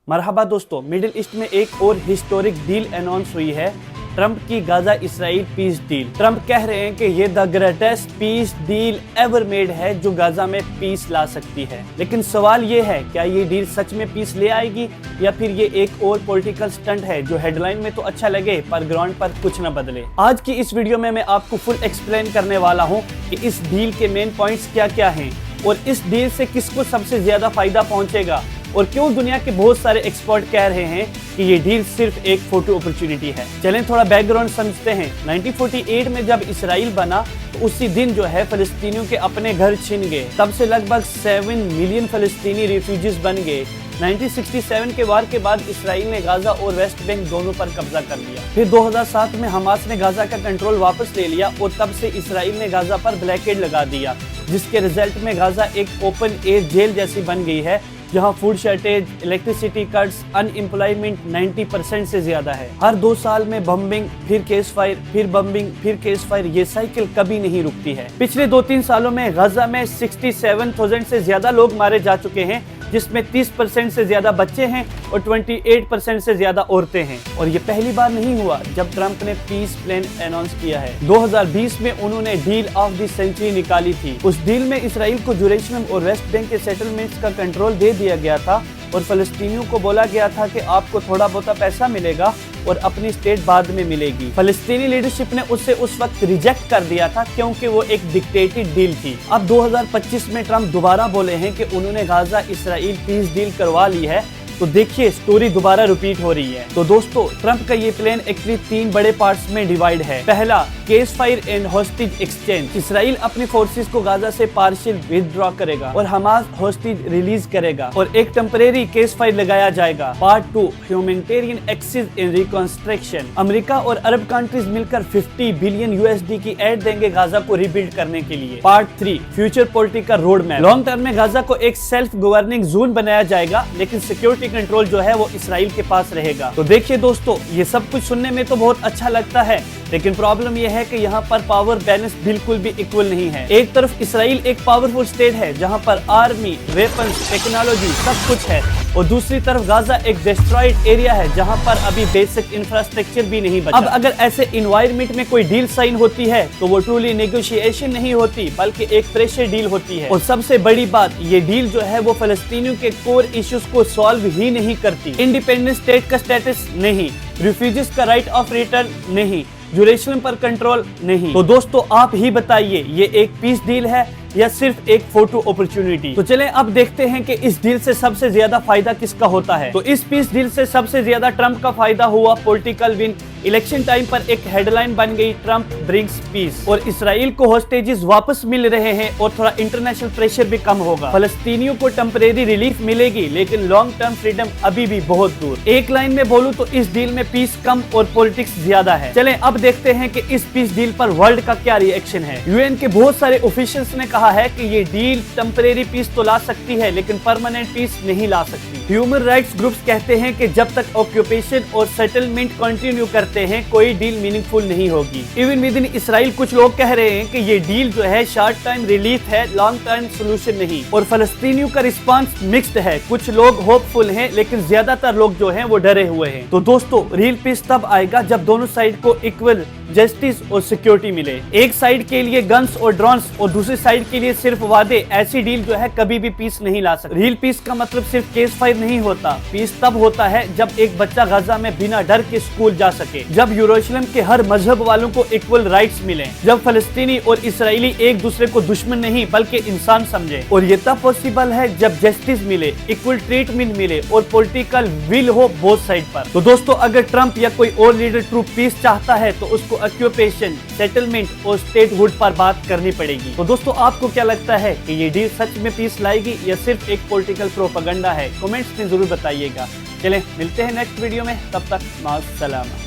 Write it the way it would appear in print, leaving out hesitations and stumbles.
मरहबा दोस्तों, middle east में एक और हिस्टोरिक डील अनाउंस हुई है, ट्रंप की Gaza Israel peace deal. Trump कह रहे हैं कि ये the greatest peace deal ever made है जो गाजा में पीस ला सकती है। लेकिन सवाल ये है, क्या ये डील सच में पीस ले आएगी या फिर ये एक और पॉलिटिकल स्टंट है जो हेडलाइन में तो अच्छा लगे पर ग्राउंड पर कुछ न बदले। आज की इस वीडियो में मैं आपको फुल एक्सप्लेन करने वाला हूँ कि इस डील के मेन पॉइंट्स क्या क्या हैं और इस डील से किसको सबसे ज्यादा फायदा पहुंचेगा और क्यों दुनिया के बहुत सारे एक्सपर्ट कह रहे हैं कि ये डील सिर्फ एक फोटो अपॉर्चुनिटी है। चलें थोड़ा बैकग्राउंड समझते हैं। 1948 में जब इसराइल बना तो उसी दिन जो है फलस्तीनियों के अपने घर छिन गए। तब से लगभग 7 मिलियन फलस्तीनी रिफ्यूजीज बन गए। 1967 के वार के बाद इसराइल ने गाजा और वेस्ट बैंक दोनों पर कब्जा कर लिया। फिर 2007 में हमास ने गाजा का कंट्रोल वापस ले लिया और तब से इसराइल ने गाजा पर ब्लैकेड लगा दिया, जिसके रिजल्ट में गाजा एक ओपन एयर जेल जैसी बन गई है, जहां food shortage, electricity cuts, unemployment 90% से ज्यादा है। हर 2 साल में बम्बिंग, फिर केस फायर, फिर बम्बिंग, फिर केस फायर, ये साइकिल कभी नहीं रुकती है। पिछले 2-3 सालों में गाजा में 67,000 से ज्यादा लोग मारे जा चुके हैं, जिसमें 30% से ज्यादा बच्चे हैं और 28% से ज्यादा औरतें हैं। और ये पहली बार नहीं हुआ जब ट्रंप ने पीस प्लान अनाउंस किया है। 2020 में उन्होंने डील ऑफ द सेंचुरी निकाली थी। उस डील में इसराइल को जेरूसलम और वेस्ट बैंक के सेटलमेंट्स का कंट्रोल दे दिया गया था और फलस्तीनियों को बोला गया था कि आपको थोड़ा बहुत पैसा मिलेगा और अपनी स्टेट बाद में मिलेगी। फलस्तीनी लीडरशिप ने उससे उस वक्त रिजेक्ट कर दिया था क्योंकि वो एक डिक्टेटेड डील थी। अब 2025 में ट्रंप दोबारा बोले हैं कि उन्होंने गाजा इसराइल पीस डील करवा ली है, तो देखिए स्टोरी दोबारा रिपीट हो रही है। तो दोस्तों, ट्रंप का ये प्लान एक्चुअली 3 बड़े पार्ट्स में डिवाइड है। पहला, case fire and hostage exchange. Israel अपनी फोर्सेस को गाजा से पार्शियल विथड्रॉ करेगा और हमास हॉस्टेज रिलीज करेगा और एक टेम्परेरी केस फायर लगाया जाएगा। Part 2, humanitarian access and reconstruction. America और अरब कंट्रीज मिलकर 50 बिलियन USD की एड देंगे गाजा को रिबिल्ड करने के लिए। Part 3, future political road map. Long term में गाजा को एक सेल्फ गवर्निंग जोन बनाया जाएगा, लेकिन सिक्योरिटी कंट्रोल जो है वो इसराइल के पास रहेगा। तो देखिए दोस्तों, ये सब कुछ सुनने में तो बहुत अच्छा लगता है, लेकिन प्रॉब्लम ये है कि यहाँ पर पावर बैलेंस बिल्कुल भी इक्वल नहीं है। एक तरफ इसराइल एक पावरफुल स्टेट है जहाँ पर आर्मी, वेपन्स, टेक्नोलॉजी सब कुछ है, और दूसरी तरफ गाजा एक डिस्ट्रॉयड एरिया है जहाँ पर अभी बेसिक इंफ्रास्ट्रक्चर भी नहीं बचा। अब अगर ऐसे इन्वायरमेंट में कोई डील साइन होती है तो वो ट्रूली नेगोशिएशन नहीं होती बल्कि एक प्रेशर डील होती है। और सबसे बड़ी बात, ये डील जो है वो फलस्तीनियों के कोर इश्यूज को सॉल्व ही नहीं करती। इंडिपेंडेंट स्टेट का स्टेटस नहीं, रिफ्यूजीज का राइट ऑफ रिटर्न नहीं, जेरूसलम पर कंट्रोल नहीं। तो दोस्तों आप ही बताइए, ये एक पीस डील है या सिर्फ एक फोटो अपॉर्चुनिटी? तो चलें अब देखते हैं कि इस डील से सबसे ज्यादा फायदा किसका होता है। तो इस पीस डील से सबसे ज्यादा ट्रंप का फायदा हुआ पॉलिटिकल विन। इलेक्शन टाइम पर एक हेडलाइन बन गई, ट्रंप ब्रिंग्स पीस, और इसराइल को हॉस्टेजेस वापस मिल रहे हैं और थोड़ा इंटरनेशनल प्रेशर भी कम होगा। फलस्तीनियों को टेम्परेरी रिलीफ मिलेगी, लेकिन लॉन्ग टर्म फ्रीडम अभी भी बहुत दूर। एक लाइन में बोलूं तो इस डील में पीस कम और पॉलिटिक्स ज्यादा है। चलें अब देखते हैं कि इस पीस डील पर वर्ल्ड का क्या रिएक्शन है। UN के बहुत सारे ऑफिशियल्स ने कहा है कि ये डील टेम्परेरी पीस तो ला सकती है, लेकिन परमानेंट पीस नहीं ला सकती। ह्यूमन राइट्स ग्रुप्स कहते हैं कि जब तक ऑक्यूपेशन और सेटलमेंट कंटिन्यू करते हैं कोई डील मीनिंगफुल नहीं होगी। इवन विद इन इसराइल कुछ लोग कह रहे हैं कि ये डील जो है शॉर्ट टाइम रिलीफ है, लॉन्ग टर्म सोल्यूशन नहीं। और फलस्तीनियों का रिस्पांस मिक्स्ड है, कुछ लोग होपफुल हैं लेकिन ज्यादातर लोग जो हैं वो डरे हुए हैं। तो दोस्तों, रियल पीस तब आएगा जब दोनों साइड को इक्वल जस्टिस और सिक्योरिटी मिले। एक साइड के लिए गन्स और ड्रोन्स और दूसरी साइड के लिए सिर्फ वादे, ऐसी डील जो है कभी भी पीस नहीं ला सकती। रियल पीस का मतलब सिर्फ केस फायर नहीं होता। पीस तब होता है जब एक बच्चा गाजा में बिना डर के स्कूल जा सके, जब जेरूसलम के हर मजहब वालों को इक्वल राइट्स मिले, जब फलस्तीनी और इसराइली एक दूसरे को दुश्मन नहीं बल्कि इंसान समझे। और ये तब पॉसिबल है जब जस्टिस मिले, इक्वल ट्रीटमेंट मिले और पॉलिटिकल विल हो बोथ साइड पर। तो दोस्तों, अगर ट्रंप या कोई और लीडर ट्रू पीस चाहता है तो उसको ऑक्यूपेशन, सेटलमेंट और स्टेटहुड पर बात करनी पड़ेगी। तो दोस्तों, आपको क्या लगता है कि ये डील सच में पीस लाएगी या सिर्फ एक पॉलिटिकल प्रोपेगेंडा है? कमेंट्स में जरूर बताइएगा। चलें मिलते हैं नेक्स्ट वीडियो में, तब तक माअस सलामा।